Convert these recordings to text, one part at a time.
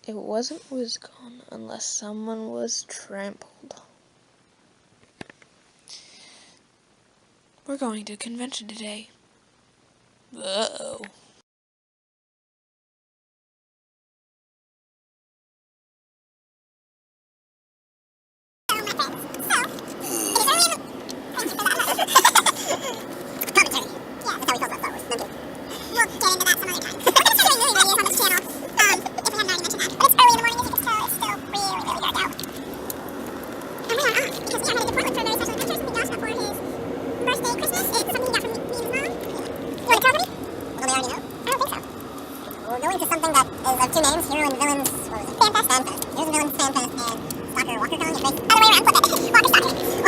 It wasn't WizCon unless someone was trampled. We're going to a convention today. Uh-oh. We're going to something that is of two names, hero and villains, what was it? Fanfest. Here's the villains, Fanfest, and Stalker, Walker calling it face. Other way around, flip it. Walker, Stalker.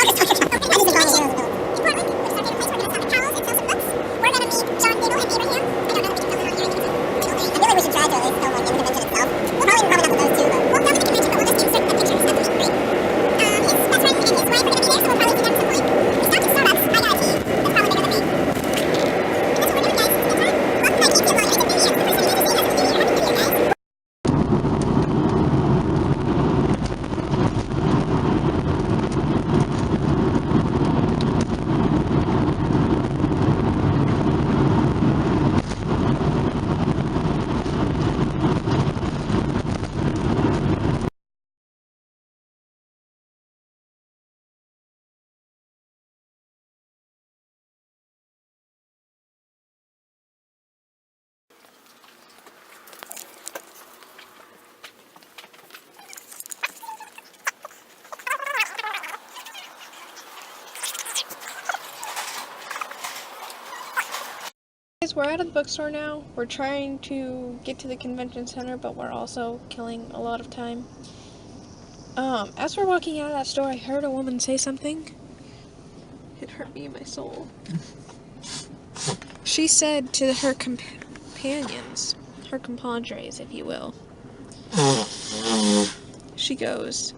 Walker, Stalker. I'm just enjoying the heroes and villains. In Portland, which is our favorite place, we're going to stop at Carl's and sell some books. We're going to meet John Gable and Abraham. I don't know if we can film it on here. I feel like we should try to at least film like in the convention itself. We'll probably not with those two, but we'll film in the convention, but we'll just insert the pictures. That's what we should bring. His best friend and his wife are going to be there, so we'll probably see them at some point. We stopped at Starbucks. I got a tea. That's probably bigger than me. That's what we're doing, guys. Good time. Welcome to my YouTube vlog. It's a new year. The first time you guys are seeing us. It's a new year. Happy New Year, guys. We're out of the bookstore now. We're trying to get to the convention center, but we're also killing a lot of time. As we're walking out of that store, I heard a woman say something. It hurt me in my soul. She said to her companions, her compadres, if you will, she goes,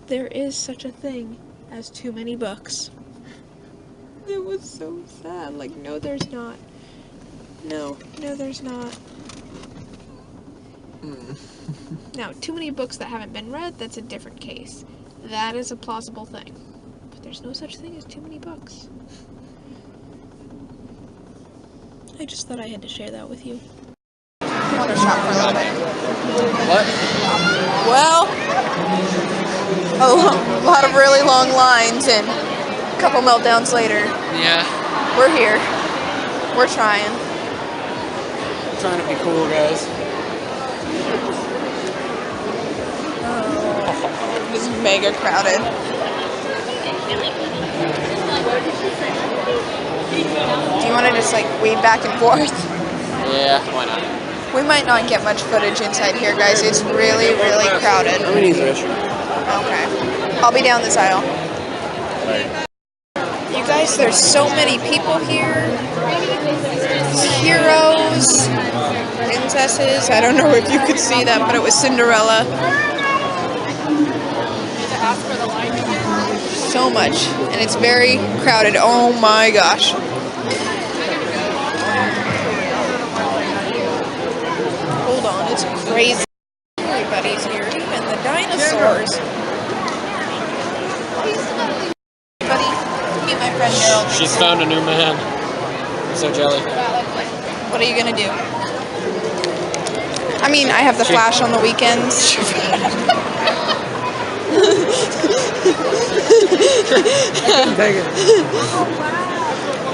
"There is such a thing as too many books." It was so sad. Like, no, there's not. No, there's not. Now, too many books that haven't been read, that's a different case. That is a plausible thing. But there's no such thing as too many books. I just thought I had to share that with you. I want to shop for a little bit. What? Well, a lot of really long lines and a couple meltdowns later. Yeah. We're here. We're trying. Trying to be cool, guys. It's mega crowded. Do you want to just like weave back and forth? Yeah, why not? We might not get much footage inside here, guys. It's really, really crowded. How many is this? Okay. I'll be down this aisle. You guys, there's so many people here. Heroes, princesses. I don't know if you could see that, but it was Cinderella. So much. And it's very crowded. Oh my gosh. Hold on, it's crazy. Everybody's here, even the dinosaurs. Buddy, meet my friend Gerald. She's found a new man. I'm so jelly. What are you gonna do? I mean, I have the Flash on the weekends.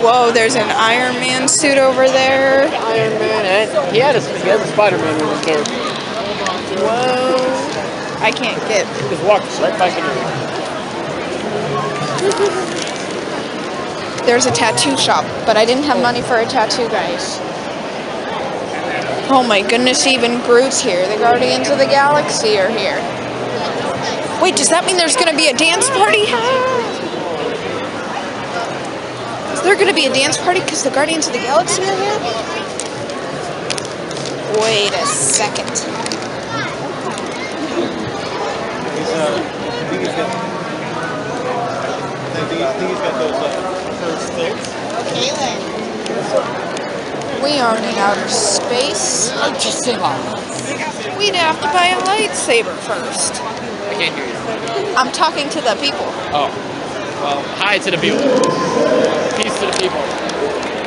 Whoa, there's an Iron Man suit over there. Iron Man, and he had a Spider-Man when he was a kid. Whoa. I can't get. He just walked right back into it. There's a tattoo shop, but I didn't have money for a tattoo, guys. Oh my goodness, even Groot's here. The Guardians of the Galaxy are here. Wait, does that mean there's going to be a dance party? Is there going to be a dance party because the Guardians of the Galaxy are here? Wait a second. We are in outer space. Oh, just say hi. We'd have to buy a lightsaber first. I can't hear you. I'm talking to the people. Oh. Well, hi to the people. Peace to the people.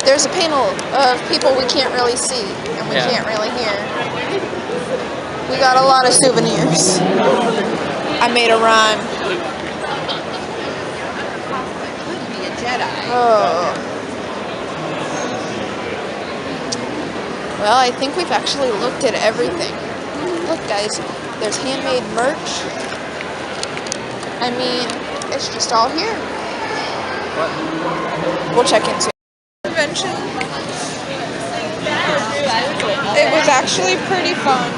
There's a panel of people we can't really see and we can't really hear. We got a lot of souvenirs. I made a rhyme. Be a Jedi. Oh. Well, I think we've actually looked at everything. Look, guys, there's handmade merch. I mean, it's just all here. We'll check into convention. It was actually pretty fun.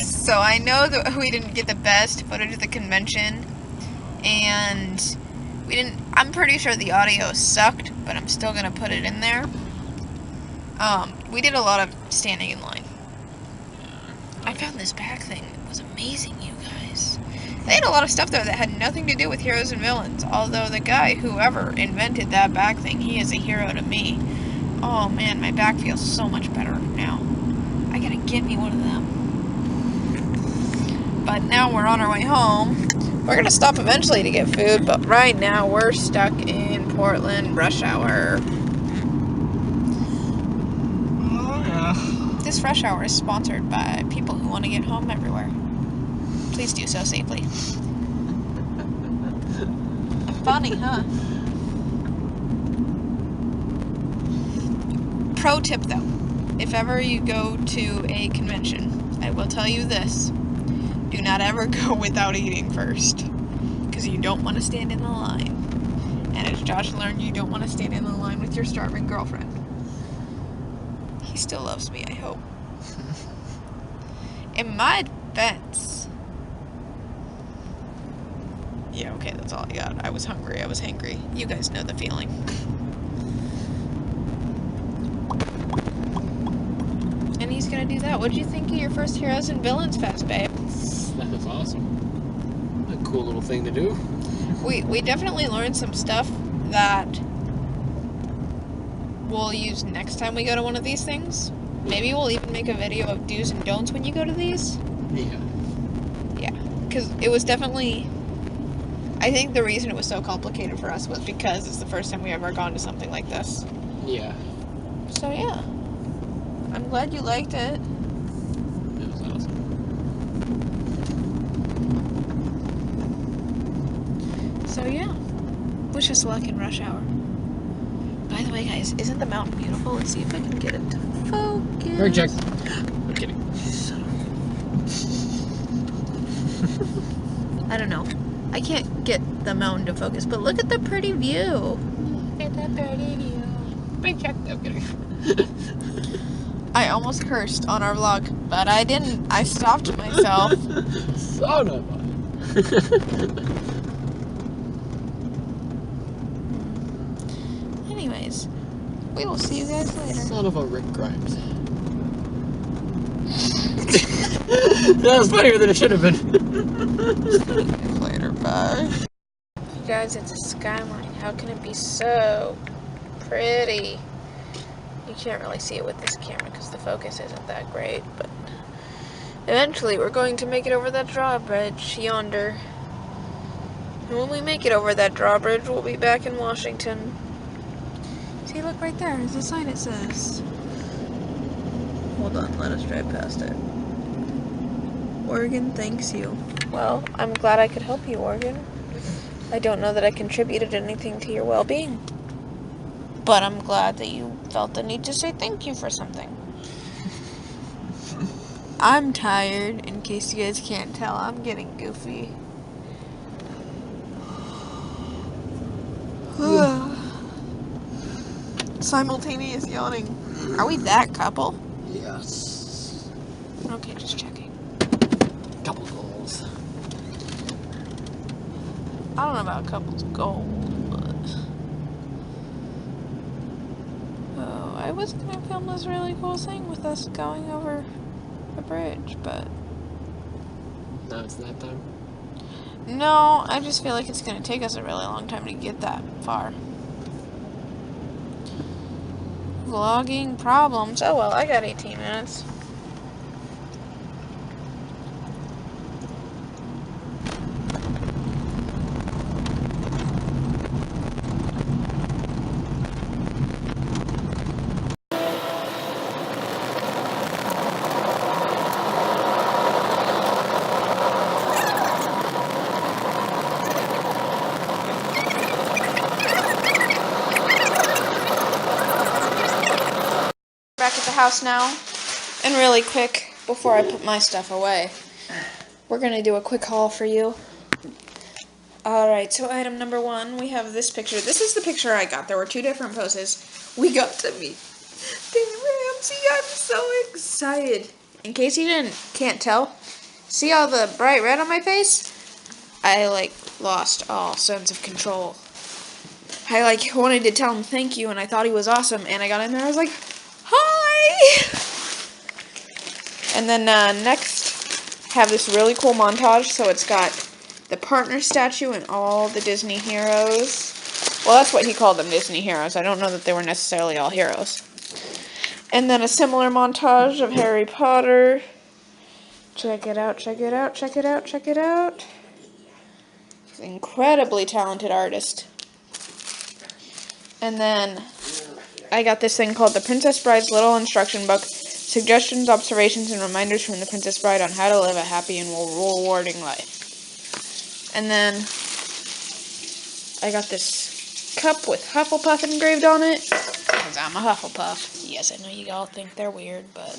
So I know that we didn't get the best footage of the convention, and I'm pretty sure the audio sucked, but I'm still gonna put it in there. We did a lot of standing in line. I found this bag thing that was amazing, you guys. They had a lot of stuff there that had nothing to do with heroes and villains, although the guy, whoever invented that bag thing, he is a hero to me. Oh man, my back feels so much better now. I gotta get me one of them. But now we're on our way home. We're gonna stop eventually to get food, but right now we're stuck in Portland rush hour. This rush hour is sponsored by people who want to get home everywhere. Please do so safely. Funny, huh? Pro tip though, if ever you go to a convention, I will tell you this. Do not ever go without eating first, because you don't want to stand in the line. And as Josh learned, you don't want to stand in the line with your starving girlfriend. He still loves me, I hope. In my defense... Yeah, okay, that's all I got. I was hungry, I was hangry. You guys know the feeling. And he's gonna do that. What'd you think of your first Heroes and Villains Fest, babe? That was awesome. A cool little thing to do. We definitely learned some stuff that we'll use next time we go to one of these things. Maybe we'll even make a video of do's and don'ts when you go to these. Yeah. Yeah, because it was definitely... I think the reason it was so complicated for us was because it's the first time we ever gone to something like this. Yeah. So yeah. I'm glad you liked it. It was awesome. So yeah. Wish us luck in rush hour. By the way, guys, isn't the mountain beautiful? Let's see if I can get it to focus. Very check. I'm kidding. I don't know. I can't get the mountain to focus, but look at the pretty view. Look at that pretty view. Big check. I'm kidding. I almost cursed on our vlog, but I didn't. I stopped myself. Son of Anyways, we will see you guys later. Son of a Rick Grimes. That was funnier than it should have been. Later, bye. You guys, it's a skyline. How can it be so pretty? You can't really see it with this camera because the focus isn't that great, but eventually we're going to make it over that drawbridge yonder. And when we make it over that drawbridge, we'll be back in Washington. See, look right there. There's a sign that says... Hold on, let us drive past it. Oregon thanks you. Well, I'm glad I could help you, Oregon. I don't know that I contributed anything to your well-being. But I'm glad that you felt the need to say thank you for something. I'm tired, in case you guys can't tell. I'm getting goofy. Simultaneous yawning. Are we that couple? Yes. Okay, just checking. Couple goals. I don't know about couples goals, but... Oh, I was gonna film this really cool thing with us going over a bridge, but... Now it's that time. No, I just feel like it's gonna take us a really long time to get that far. vlogging problems. Oh well, I got 18 minutes. Back at the house now. And really quick, before I put my stuff away, we're going to do a quick haul for you. Alright, so item number 1, we have this picture. This is the picture I got. There were 2 different poses. We got to meet Dave Ramsey. I'm so excited. In case you can't tell, see all the bright red on my face? I, lost all sense of control. I, wanted to tell him thank you, and I thought he was awesome, and I got in there, I was like, hi! And then, next, have this really cool montage, so it's got the partner statue and all the Disney heroes. Well, that's what he called them, Disney heroes. I don't know that they were necessarily all heroes. And then a similar montage of Harry Potter. Check it out, check it out, check it out, check it out. He's an incredibly talented artist. And then I got this thing called The Princess Bride's Little Instruction Book. Suggestions, observations, and reminders from the Princess Bride on how to live a happy and rewarding life. And then I got this cup with Hufflepuff engraved on it, because I'm a Hufflepuff. Yes, I know you all think they're weird, but...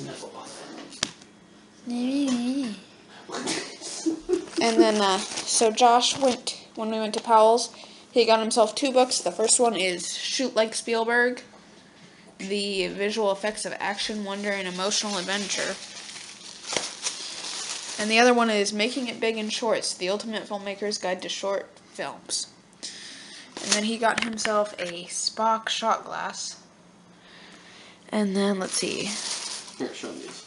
And then, so Josh went, when we went to Powell's, he got himself 2 books. The first one is Shoot Like Spielberg, The Visual Effects of Action, Wonder, and Emotional Adventure. And the other one is Making It Big in Shorts, The Ultimate Filmmaker's Guide to Short Films. And then he got himself a Spock shot glass. And then, let's see. Here, show these.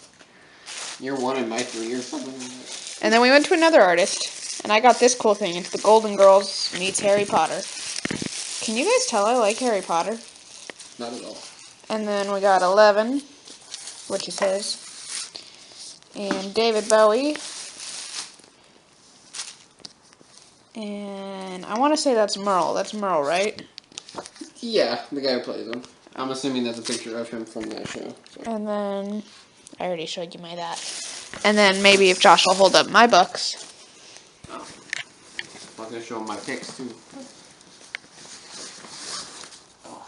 You're 1 and my 3 or something like that. And then we went to another artist. And I got this cool thing. It's the Golden Girls meets Harry Potter. Can you guys tell I like Harry Potter? Not at all. And then we got 11, which is his. And David Bowie. And I want to say that's Merle. That's Merle, right? Yeah, the guy who plays him. I'm assuming that's a picture of him from that show. So. And then I already showed you my that. And then maybe if Josh will hold up my books. Oh. I'm going to show him my pics too. Oh.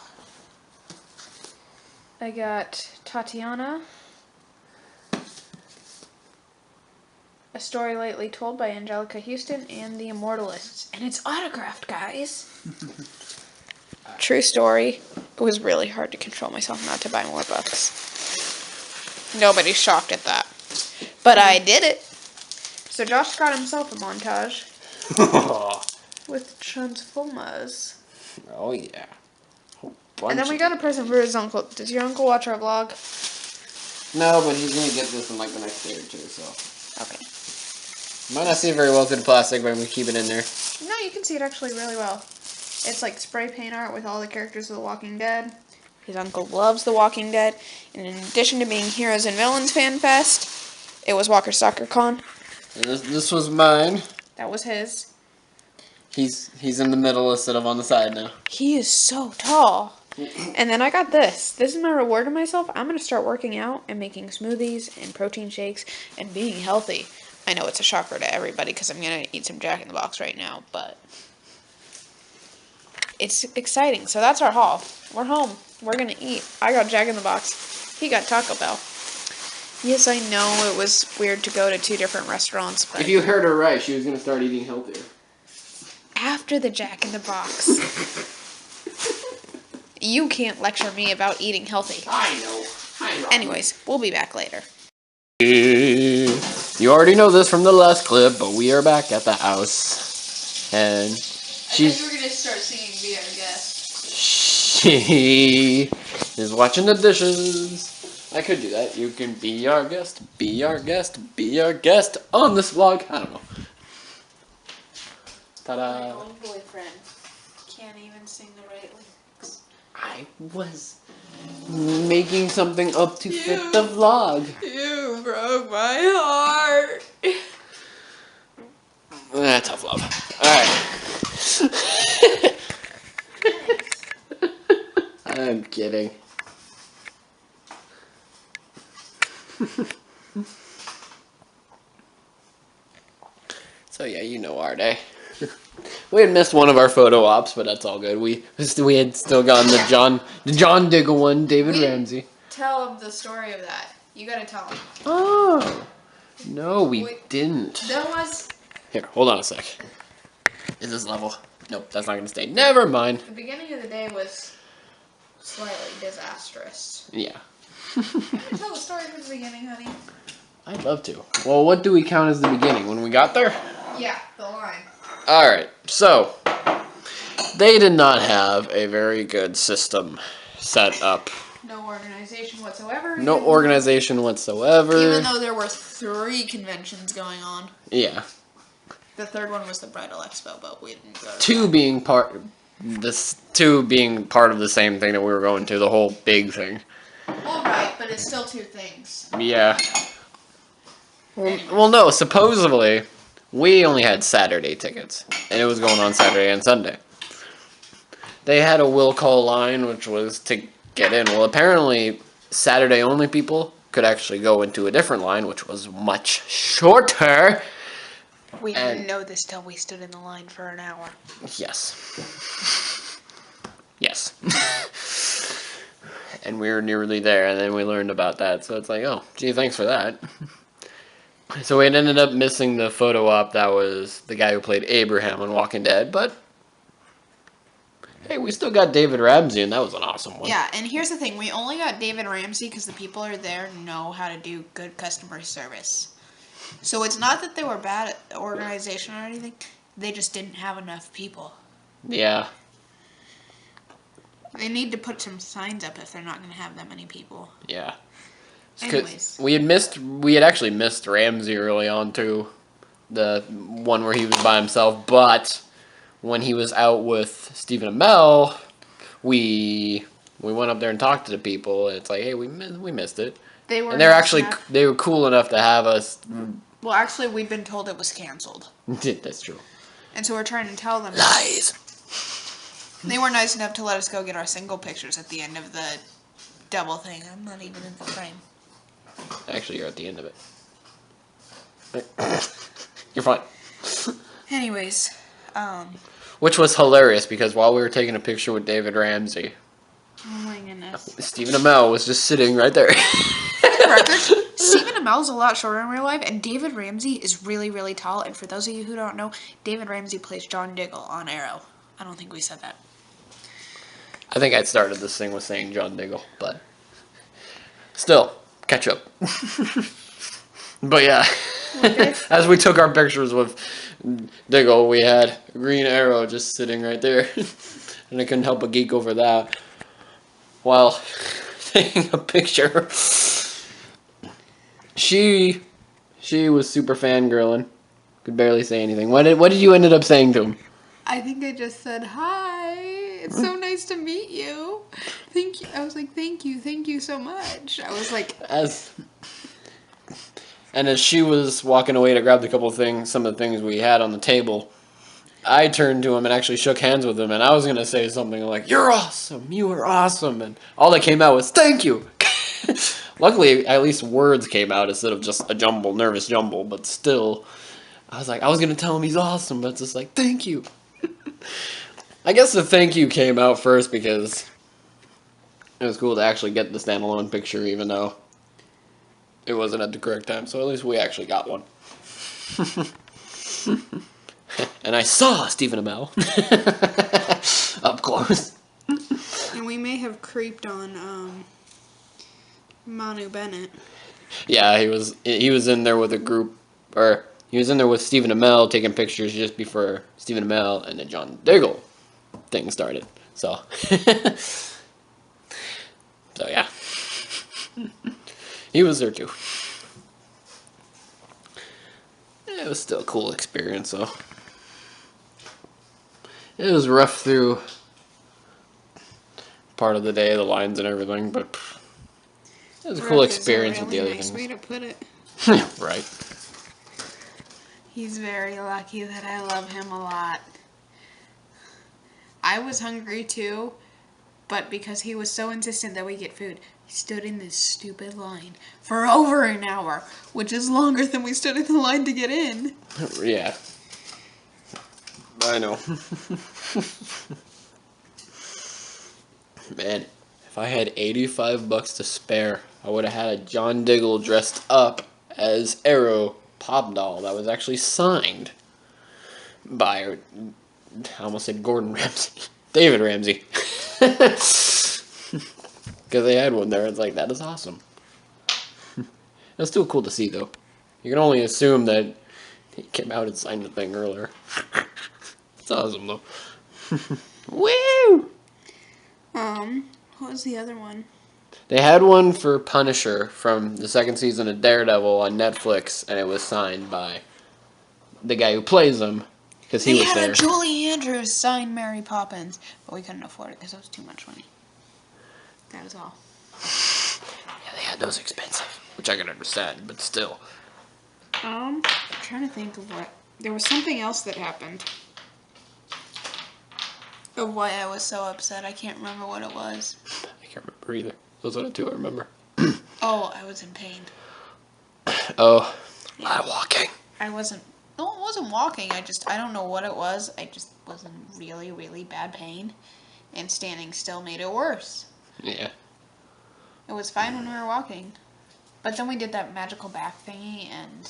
I got Tatiana. A Story Lately Told by Angelica Houston, and The Immortalists. And it's autographed, guys. True story. It was really hard to control myself not to buy more books. Nobody's shocked at that. But I did it. So Josh got himself a montage. With Transformers. Oh, yeah. And then we got a present for his uncle. Does your uncle watch our vlog? No, but he's going to get this in like the next day or 2, so. Okay. Might not see it very well through the plastic, but I'm going to keep it in there. No, you can see it actually really well. It's like spray paint art with all the characters of The Walking Dead. His uncle loves The Walking Dead. And in addition to being Heroes and Villains Fan Fest, it was Walker Soccer Con. And this was mine. That was his. He's in the middle instead of on the side now. He is so tall. And then I got this. This is my reward to myself. I'm going to start working out and making smoothies and protein shakes and being healthy. I know it's a shocker to everybody because I'm going to eat some Jack in the Box right now, but it's exciting. So that's our haul. We're home. We're going to eat. I got Jack in the Box. He got Taco Bell. Yes, I know it was weird to go to 2 different restaurants, but If you heard her right, she was going to start eating healthier. after the Jack in the Box, you can't lecture me about eating healthy. I know. Anyways, we'll be back later. You already know this from the last clip, but we are back at the house. And she's... were going to start singing Be Our Guest. She is watching the dishes. I could do that. You can be our guest, be our guest, be our guest on this vlog. I don't know. Ta-da. My own boyfriend can't even sing the right lyrics. I was making something up to fit the vlog. You broke my heart. Tough love. Alright. I'm kidding. So yeah, you know our day. We had missed one of our photo ops, but that's all good. We had still gotten the John Diggle one, David Ramsey. Tell him the story of that. You gotta tell him. Oh no, we didn't. There was Here, hold on a sec. Is this level? Nope, that's not gonna stay. Never mind. the beginning of the day was slightly disastrous. Yeah. Can you tell the story from the beginning, honey? I'd love to. Well, what do we count as the beginning? When we got there? Yeah, the line. Alright, so they did not have a very good system set up. No organization whatsoever. No organization whatsoever. Even though there were 3 conventions going on. Yeah. The third one was the Bridal Expo, but we didn't go to Two being part of the same thing that we were going to, the whole big thing. Alright, but it's still 2 things. Yeah. Well, no, supposedly, we only had Saturday tickets, and it was going on Saturday and Sunday. They had a will call line, which was to get in. Well, apparently, Saturday only people could actually go into a different line, which was much shorter. We didn't know this till we stood in the line for an hour. Yes. Yes. And we were nearly there, and then we learned about that, so it's like, oh, gee, thanks for that. So we ended up missing the photo op that was the guy who played Abraham on Walking Dead, but hey, we still got David Ramsey, and that was an awesome one. Yeah, and here's the thing. We only got David Ramsey because the people who are there know how to do good customer service. So it's not that they were bad at organization or anything. They just didn't have enough people. Yeah. They need to put some signs up if they're not going to have that many people. Yeah. Anyways. We had actually missed Ramsey early on too. The one where he was by himself, but when he was out with Stephen Amell, we went up there and talked to the people. It's like, hey, we missed it. They were they were cool enough to have us. Well, actually, we've been told it was canceled. That's true. And so we're trying to tell them. Lies. They were nice enough to let us go get our single pictures at the end of the double thing. I'm not even in the frame. Actually, you're at the end of it. You're fine. Anyways, Which was hilarious because while we were taking a picture with David Ramsey, oh my goodness. Stephen Amell was just sitting right there. Stephen Amell's a lot shorter in real life, and David Ramsey is really, really tall. And for those of you who don't know, David Ramsey plays John Diggle on Arrow. I don't think we said that. I think I started this thing with saying John Diggle, but still, catch up. But yeah, as we took our pictures with Diggle, we had Green Arrow just sitting right there, and I couldn't help but geek over that while taking a picture. She was super fangirling, could barely say anything. What did you ended up saying to him? I think I just said, hi, it's so nice to meet you. Thank you. I was like, thank you so much. I was like... As she was walking away to grab some of the things we had on the table, I turned to him and actually shook hands with him, and I was going to say something like, you're awesome, you were awesome, and all that came out was, thank you. Luckily, at least words came out instead of just a nervous jumble, but still, I was going to tell him he's awesome, but it's just like, thank you. I guess the thank you came out first because it was cool to actually get the standalone picture even though it wasn't at the correct time, so at least we actually got one. And I saw Stephen Amell up close. And we may have creeped on Manu Bennett. Yeah, he was in there with a group, or he was in there with Stephen Amell taking pictures just before Stephen Amell and the John Diggle thing started. So, yeah, he was there too. It was still a cool experience, though. It was rough through part of the day, the lines and everything, but it was a cool experience with the other nice way things. to put it. Right. He's very lucky that I love him a lot. I was hungry too, but because he was so insistent that we get food, he stood in this stupid line for over an hour, which is longer than we stood in the line to get in. Yeah. I know. Man, if I had $85 to spare, I would have had a John Diggle dressed up as Arrow pop doll that was actually signed by, I almost said Gordon Ramsay, David Ramsey. Because they had one there. It's like, that is awesome. That's still cool to see, though. You can only assume that he came out and signed the thing earlier. It's awesome, though. Woo! What was the other one? They had one for Punisher from the second season of Daredevil on Netflix, and it was signed by the guy who plays him, because he They was had there. a Julie Andrews sign Mary Poppins, but we couldn't afford it because it was too much money. That was all. Yeah, they had those expensive, which I can understand, but still. I'm trying to think of what. There was something else that happened. Of why I was so upset. I can't remember what it was. I can't remember either. Those are the two I remember. Oh, I was in pain. Oh, a lot of walking. I wasn't. No, it wasn't walking. I don't know what it was. I just was in really, really bad pain. And standing still made it worse. Yeah. It was fine when we were walking. But then we did that magical back thingy and...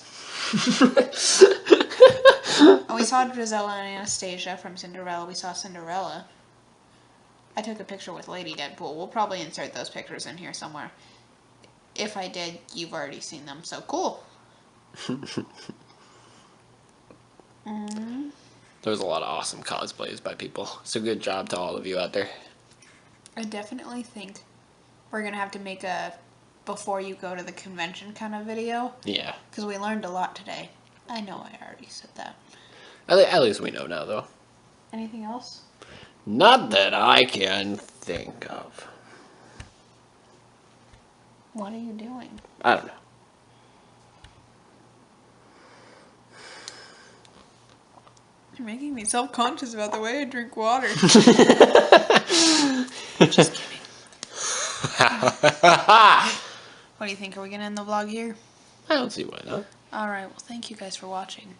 and we saw Drizella and Anastasia from Cinderella. We saw Cinderella. I took a picture with Lady Deadpool. We'll probably insert those pictures in here somewhere. If I did, you've already seen them, so cool. There was a lot of awesome cosplays by people. So good job to all of you out there. I definitely think we're going to have to make a before you go to the convention kind of video. Yeah. Because we learned a lot today. I know I already said that. At least we know now, though. Anything else? Not that I can think of. What are you doing? I don't know. You're making me self-conscious about the way I drink water. Just kidding. What do you think? Are we going to end the vlog here? I don't see why not. Alright, well thank you guys for watching.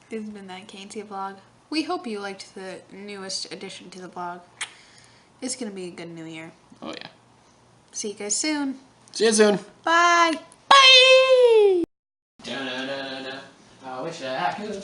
This has been that Casey vlog. We hope you liked the newest addition to the vlog. It's going to be a good new year. Oh, yeah. See you guys soon. See you soon. Bye. Bye. I wish I could.